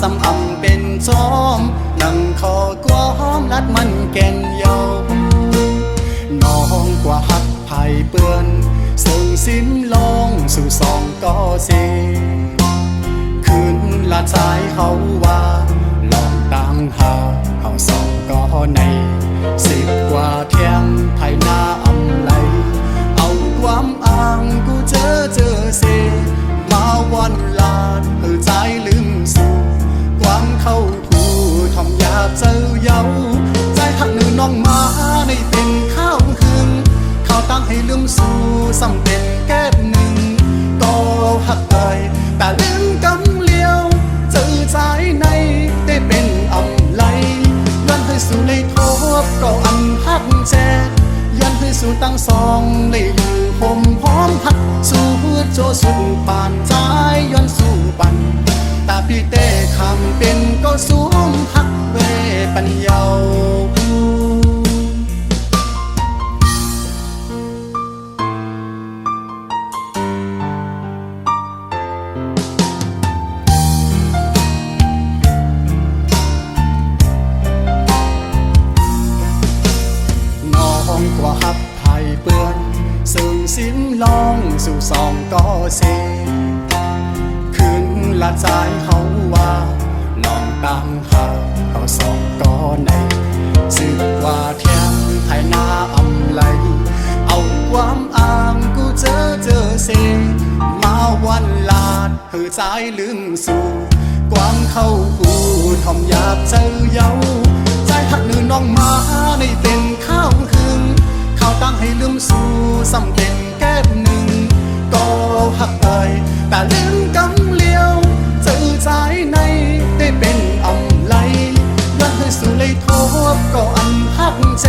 สำอำเป็นจอมนั่งคอกวอมลัดมันแก่นเยาน้องกว่าหักไผ่เปื้อนส่งสิ้นลงสู่สองก็เสคืนละใจเขาว่าลองตั้งหาเขาสองก็ใน10 กว่าเที่ยงไทยหน้าอำไลเอาความอ้างกูเจอเสมาวันลาดเพื่อใจลืมสู่ความเข้าผู้ทอมอยากเจอเย้าใจหักหนึ่งน้องมาในเป็นข้าวหึงข้าวตั้งให้ลืมสู่สำเป็นแก้หนึ่งก็หักเอ่ยแต่ลืมกำเลี้ยวเจอใจในได้เป็นอำไลย้อนให้สู่ในทบก็อันหักแจย้อนให้สู่ตั้งสองเลยอยู่ห่มพร้อมหักสู่โจสุดป่านใจย้อนสู่ปันตาพี่เต้คำเป็นก็สวมหักเวปัญญากว่าหักไผ่เปื้อนซึ่งสิ้นลองสู่สองก็เสคืนละใจเขาว่าลองตั้งหาเขาสองก็ใน10 กว่าเที่ยงไทยหน้าอำไลเอาความอ้างกูเจอเสมาวันลาดเพื่อใจลืมสู่ความเข้าหูทอมอยากเจอเย้าใจหักหนึ่งน้องมาในเป็นข้าวหึงข้าวตั้งให้ลืมสู่สำเป็นแก้หนึ่งก็หักเอ่ยแต่ลืมกำเลี้ยวเจอใจในได้เป็นอำไลย้อนให้สู่เลยทบก็อันหักแจ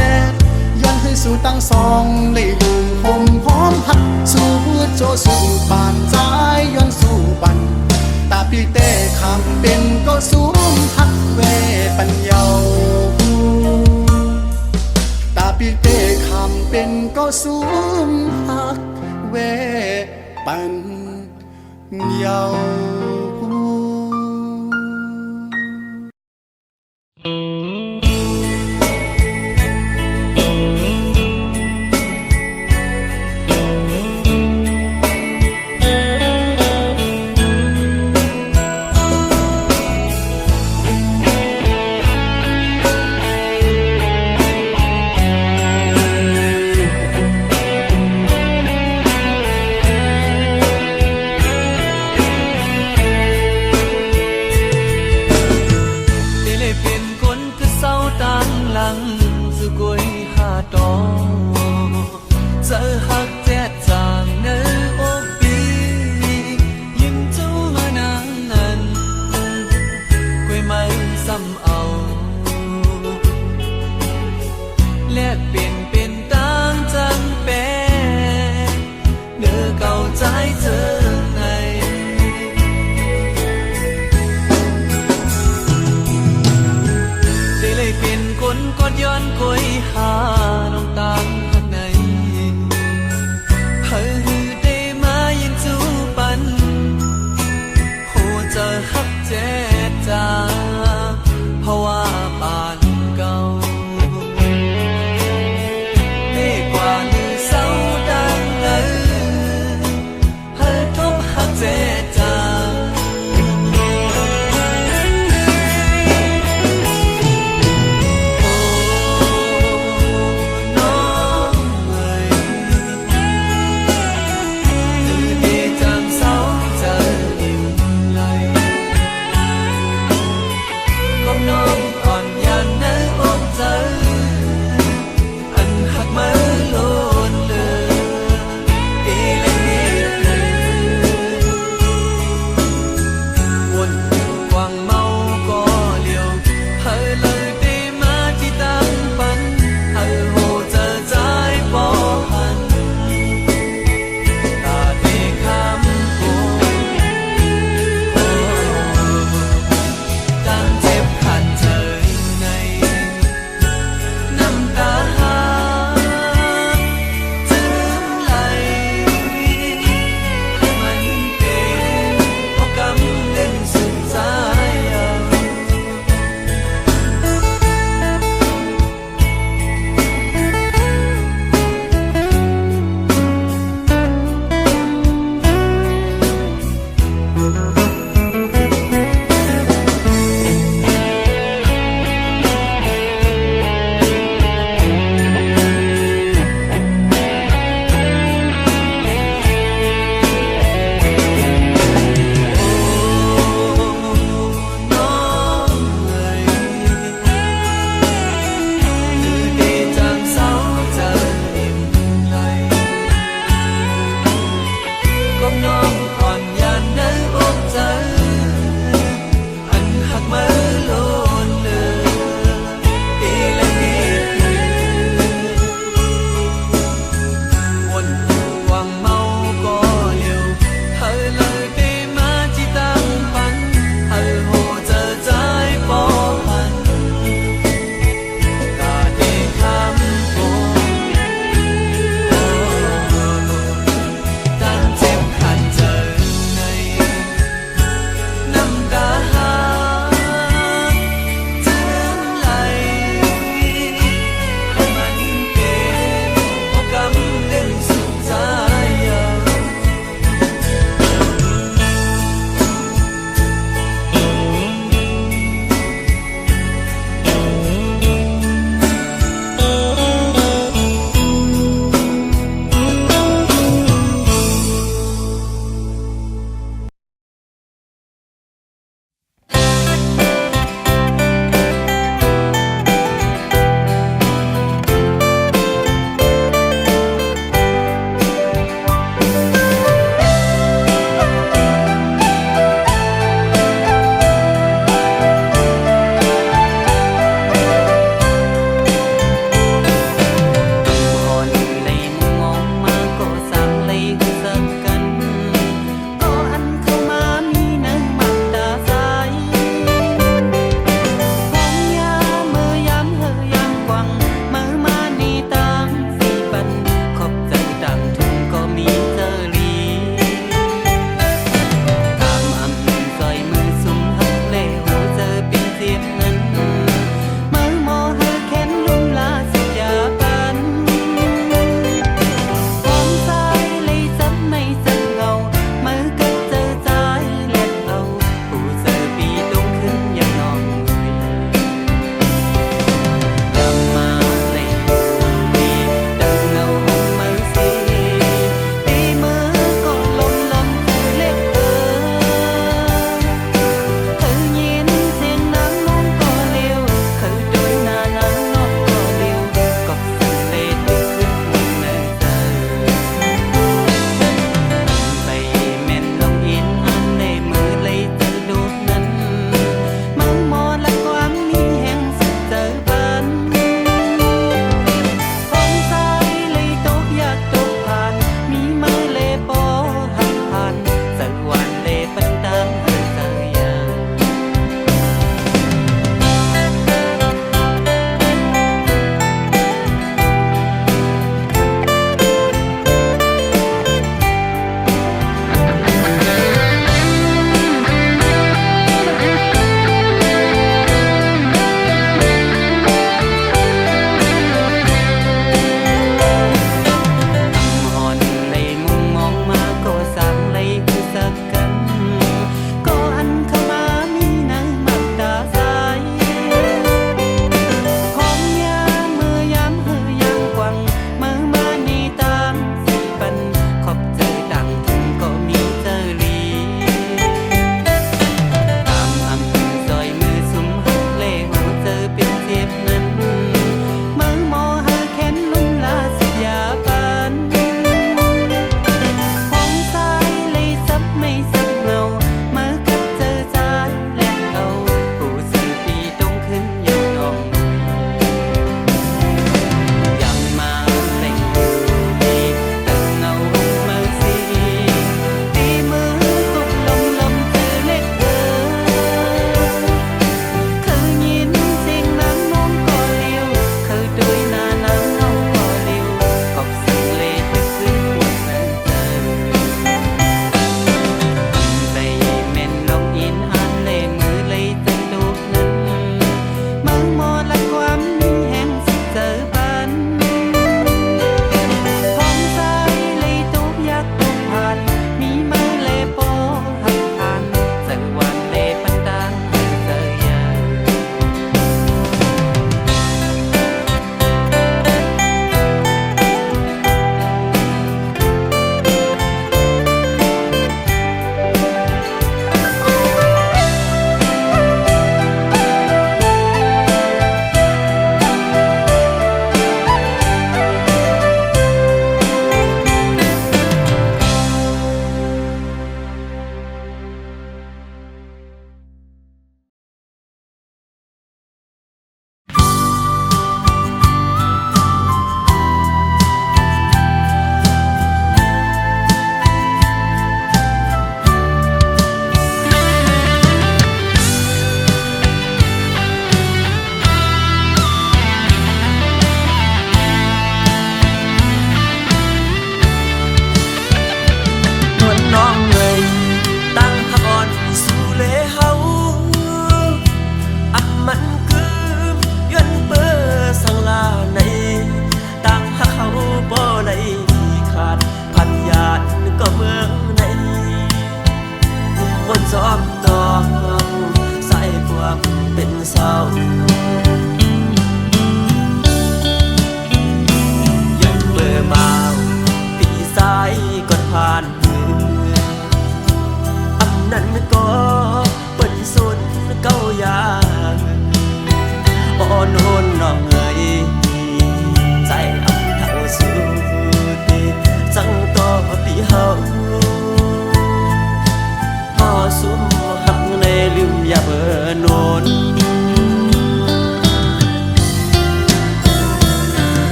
ย้อนให้สู่ตั้งสองเลยอยู่ห่มพร้อมหักสู่โจสู่ป่านใจย้อนสู่ปันตาพี่เต้คำเป็นก็สวมหักเวปัญญาตาพี่เต้คำเป็นก็สวมหักเวปัญญาย้อนคุยหาน้องตามข้างใน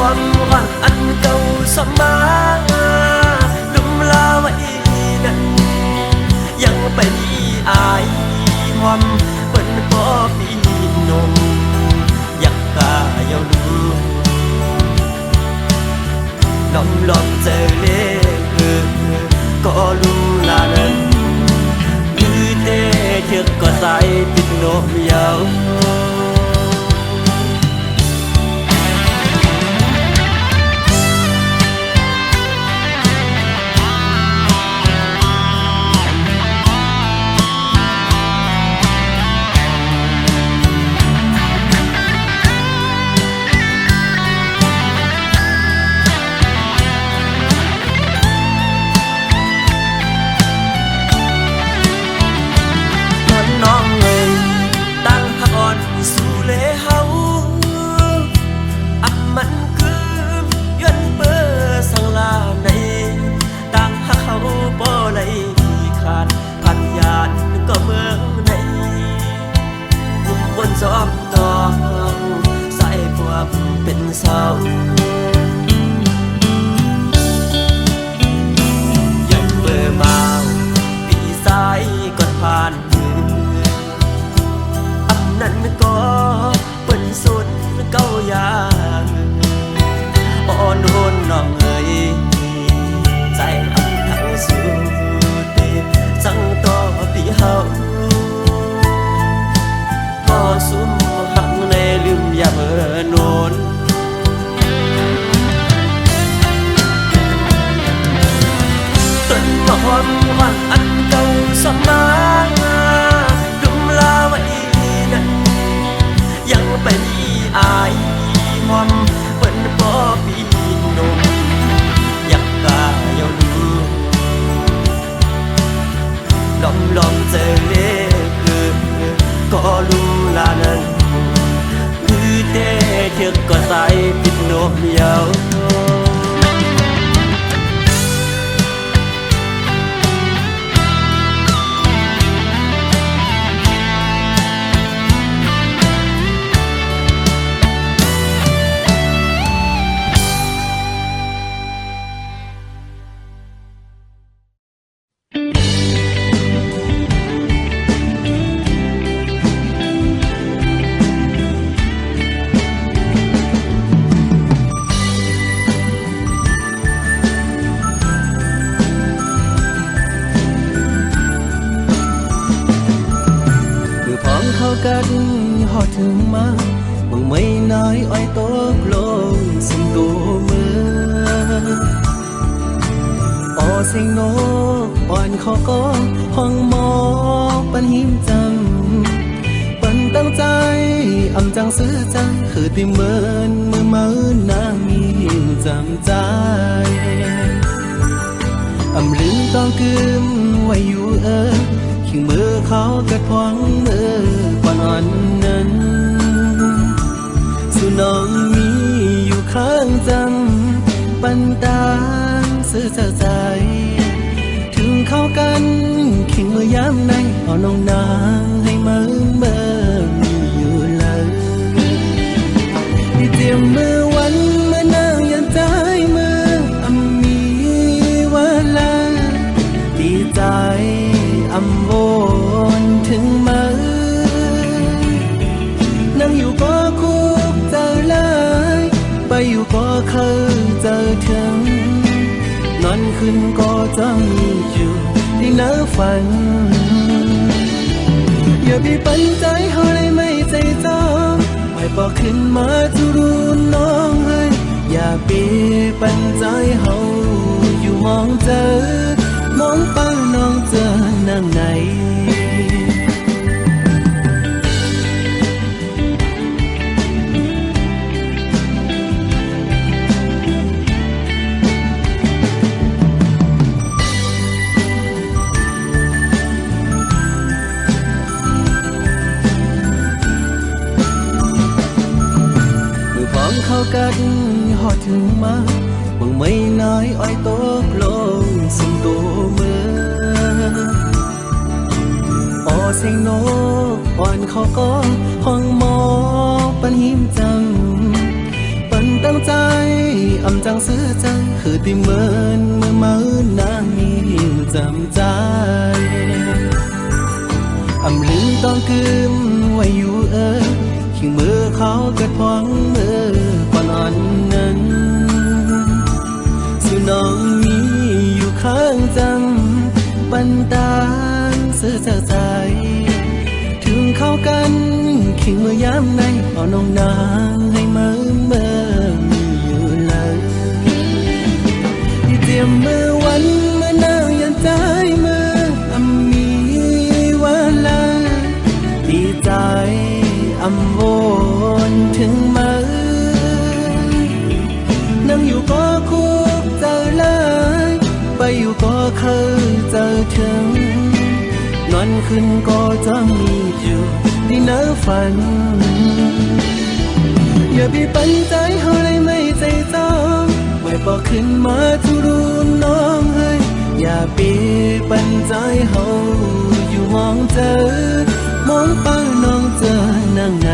ความหวังอันเก่าสมาลุมลาไว้นั้นยังไปอายความเปิ้นพอปีนมอยากกายาวลูล้อมเจอเล่ก็รู้ลานั้นมือเตะเชือกก็ใส่ปิดนมยาวจอมตองใส่พวกเป็นเสายังเบื่อเบาปีสายก่อนผ่านมืออันนั้นก็เป็นสุดเก้ายางอ่อนโหนน้องเอ๋ยใจอันทั้งสุดสั่งต่อปีเฮาสุมหักในลืมอย่าเมื่อนนต้นมะฮอมหวังอันเก่าสมาลุมลาไว้นั้นยังไปอายความเปิ้นพอปีนมอยากกายาวลูล้อมเจอเล่ก็รู้ลานั้นคือเตะเชือกก็ใส่ปิดนมยาวกันหอดถึงมาบังไม่น้อยอ้อยตกลงสิ่งตัวมือออเสียงนกอ่อนคอก็ห้องหมอปันหิมจังปันตั้งใจอำจังซื้อจังคือติเมินมือมือนางมีหิมจำใจอำลืมต้องกึมไว้อยู่ขิงมือเขากระทวงมือก่อนอ่อนนั้นสุน้องมีอยู่ข้างจำปันตางซื้อเจ้าใจถึงเข้ากันขิงมือย้ำในเอาน้องนางให้มือเบิ่งอยู่เลยที่เตรียมมือวันเมื่อนางยันใจมือมีวันละดีใจอำวนถึงมือนั่งอยู่ก็คุกเจอเลยไปอยู่ก็เคยเจอถึงนอนขึ้นก็จ้องอยู่ที่เนื้อฝันอย่าไปปันใจเขาเลยไม่ใจจ้องไม่บอกขึ้นมาจะรู้น้องให้อย่าไปปันใจเขาอยู่มองเจอมองเป้าน้องเจอนั่งไหนมือพร้อมเข้ากันหอดถึงมาบังไม่น้อยอ้อยตกลงสิ่งตัวมือออเสียงนกอ่อนเขาก็ห้องหมอปันหิมจังปันตั้งใจ อำจังซื้อใจคือที่เมินเมื่อมาอื่นนางมีจำใจอำลืมต้องคืมไว้อยู่ขิงมือเขาเกิดพวงมือก่อนอ่อนนั้นสู่น้องมีอยู่ข้างจำปันตางซื้อเจ้าใจถึงเข้ากันขิงมือยามในเอาน้องนางให้เมื่อยู่เลยที่เตรียมมือวันเมื่อนางยันใจมืออำมีวันละดีใจอำโวนถึงมือนั่งอยู่ก็คุกเจอเลยไปอยู่ก็เคยเจอถึงนอนขึ้นก็จะมีอยู่ที่เนื้อฝันอย่าไปปันใจเฮาเลยไม่ใจจองไว้บอกขึ้นมาทุรูมน้องเฮ้ยอย่าไปปันใจเฮาอยู่มองเจอมองป้าน้องเจอนั่งไหน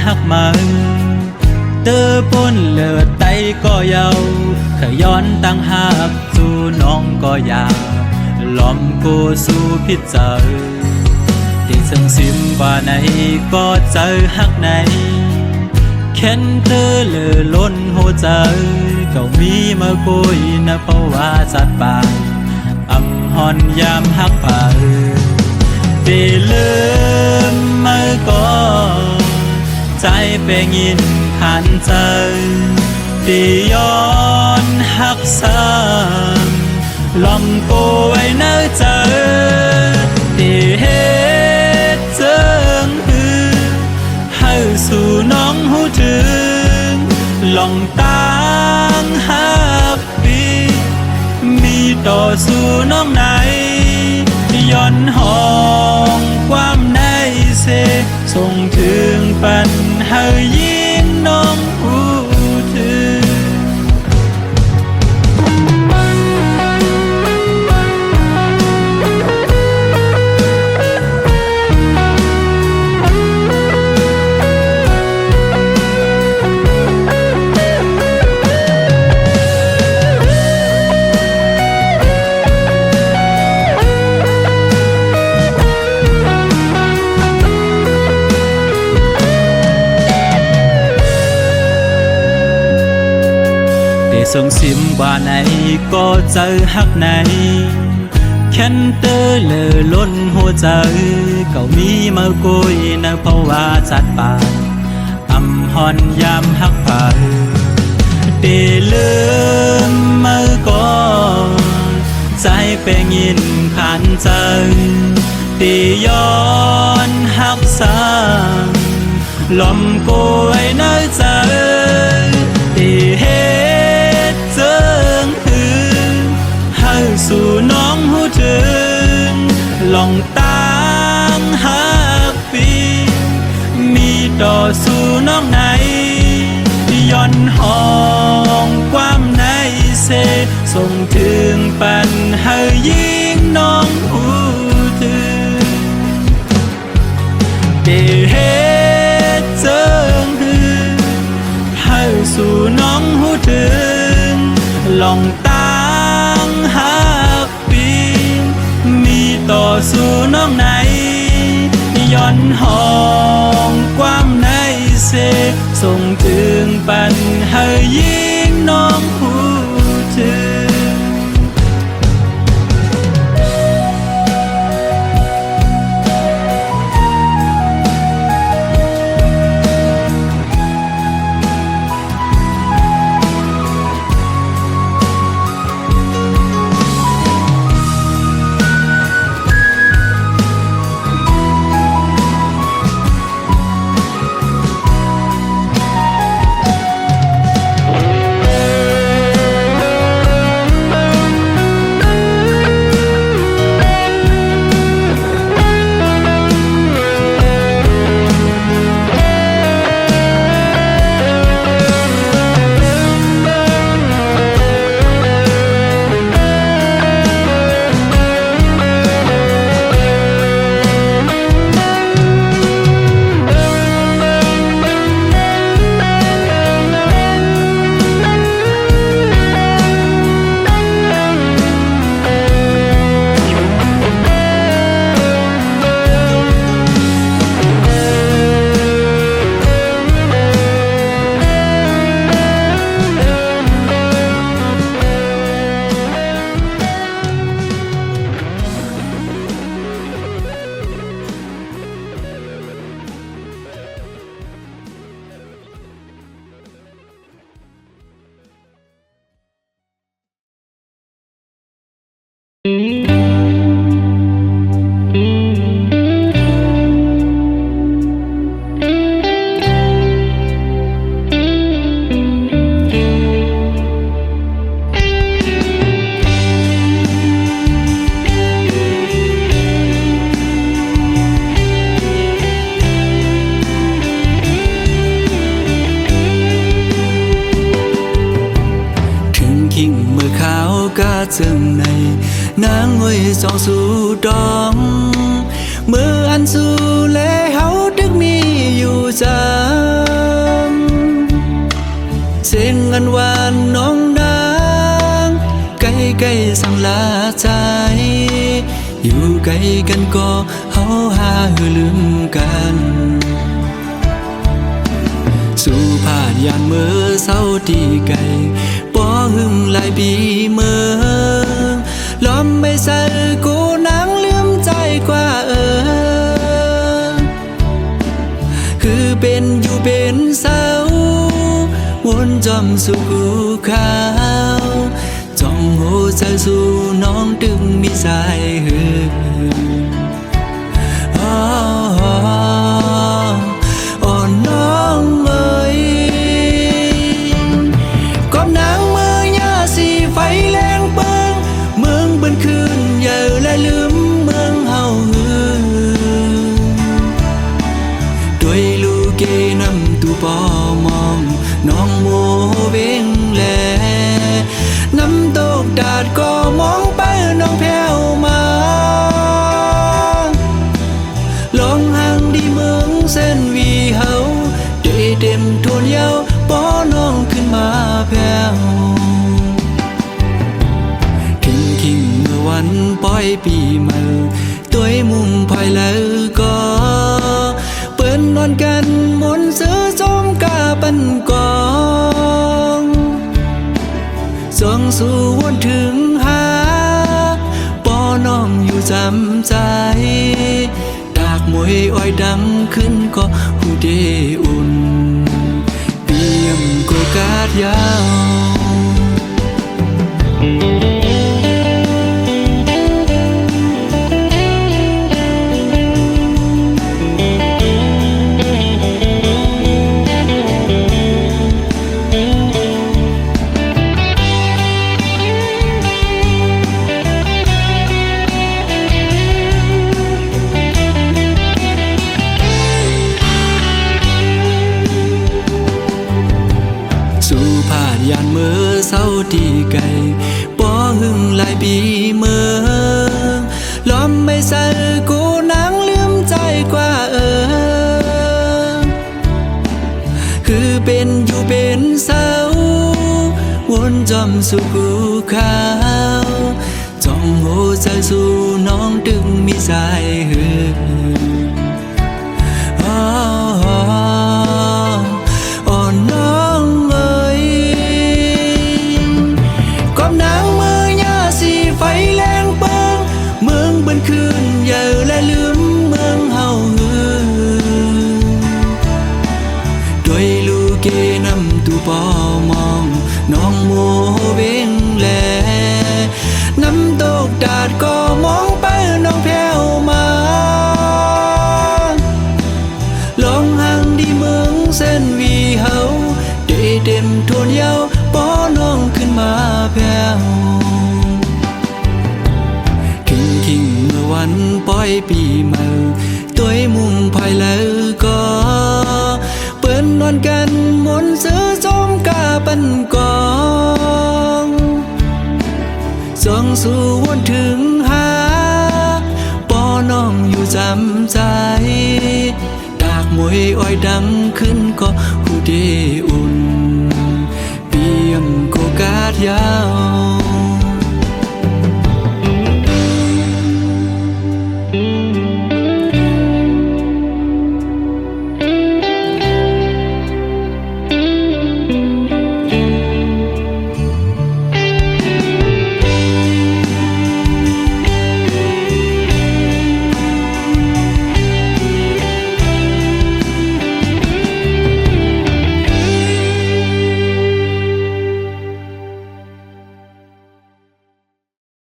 หักมันเตอปนเลือดไตก็เยาขย้อนตั้งหักสู่น้องก็อยากล้อมกูสู่พิษเจอได้ซึ่งซิมว่าไหนก็เจอหักไหนแค้นเธอเลือล้นหัวใจก็มีมาคุยนะเพราะว่าจัดปากอำหอนยามหักผ่าไปลืมเมื่อก่อนใจเป็นยินขันใจตีย้อนหักซ้ำลอมกูไว้เนื้อใจตีเหตุเจิงหือให้สู่น้องหูถึงลองตั้งหักปีมีต่อสู่น้องไหนย้อนห้องความในเสส่งถึงปันให้ยิ้มน้องหูถึงส่งซิมว่าไหนก็เจอหักไหนแค้นเตอเลือล้นหัวใจก็มีมากุยนะเพราะว่าจัดปากอำหอนยามหักผ่าได้ลืมเมื่อก่อนใจเป็นยินขันใจได้ย้อนหักซ้ำลมกูไว้เนื้อใจได้เห็นเจิงหือให้สู่น้องหูถึงลองตั้งหักปีมีต่อสู่น้องไหนย้อนห้องความในเสส่งถึงปันให้ยิ่งน้องหูถึงได้เห็นเจิงหือให้สู่น้องหูถึงลองตั้งหักปีมีต่อสู่น้องไหนย้อนห้องความในเสส่งถึงปันให้ยิ่งน้องหูถึงจึงในนางไว้สองสู่ดองมืออันสู่และเฮาดึกมี อยู่จำเสียงอันหวานน้องนางใกล้ๆสั่งลาใจอยู่ไกลกันก็เฮาหาหือลืมกันสู่ผ่านยานเมื่อเศร้าที่ไกลป่อหึงหลายปีเมื่อล้อมไม่ใส่กูนางลืมใจกว่าคือเป็นอยู่เป็นเศร้าวนจอมสู่กูขาวจ้องหัวใจสู่น้องตึงมีสายหืออ่อนน้องเอ้ยกอบนางเมื่อยาสีไฟแรงเปิงเมืองเบิ่นคืนเยอะและลืมเมืองเฮาหือด้วยลูกเกนำตูปอมองน้องโมเวงแลน้ำตกดาดก็มองไปน้องแผ่วมาลองห่างดีเมืองเส้นวีเฮาได้เต็มทวนเยาป้อน้องขึ้นมาแผ่วคิงเมื่อวันปล่อยปีเมื่อตัวมุมภายแล้วก็เปิ้นนอนกันมนซื้อจมกาปันกองส่องสู่วนถึงหาป้อน้องอยู่จำใจดากมวยอ้อยดังขึ้นก็หูเดอุ่นเปียมโกกาดยาวสู่ผ่านยานเมื่อเศร้าที่ไกลป่อหึงหลายปีเมื่อล้อมไม่ใส่กูนางลืมใจกว่าคือเป็นอยู่เป็นเศร้าวนจอมสู่กูขาวจ้องหัวใจสู่น้องตึงมีสายหืออ่อนน้องเอ้ยกอบนางเมื่อยาสีไฟแรงเปิงเมืองเบิ่นคืนเยอะและลืมเมืองเฮาหือด้วยลูกเกนำตูปอมองน้องโมเวงแลน้ำตกดาดก็มองไปน้องแผ่วมาลองห่างดีเมืองเส้นวีเฮาได้เต็มทวนเยาป้อน้องขึ้นมาแผ่วคิงเมื่อวันปล่อยปีเมื่อตัวมุมภายแล้วก็เปิ้นนอนกันมนซื้อจมกาปันกองส่องสู่วนถึงหาป้อน้องอยู่จำใจดากมวยอ้อยดังขึ้นก็หูเดอุ่นเปียมโกกาดยาว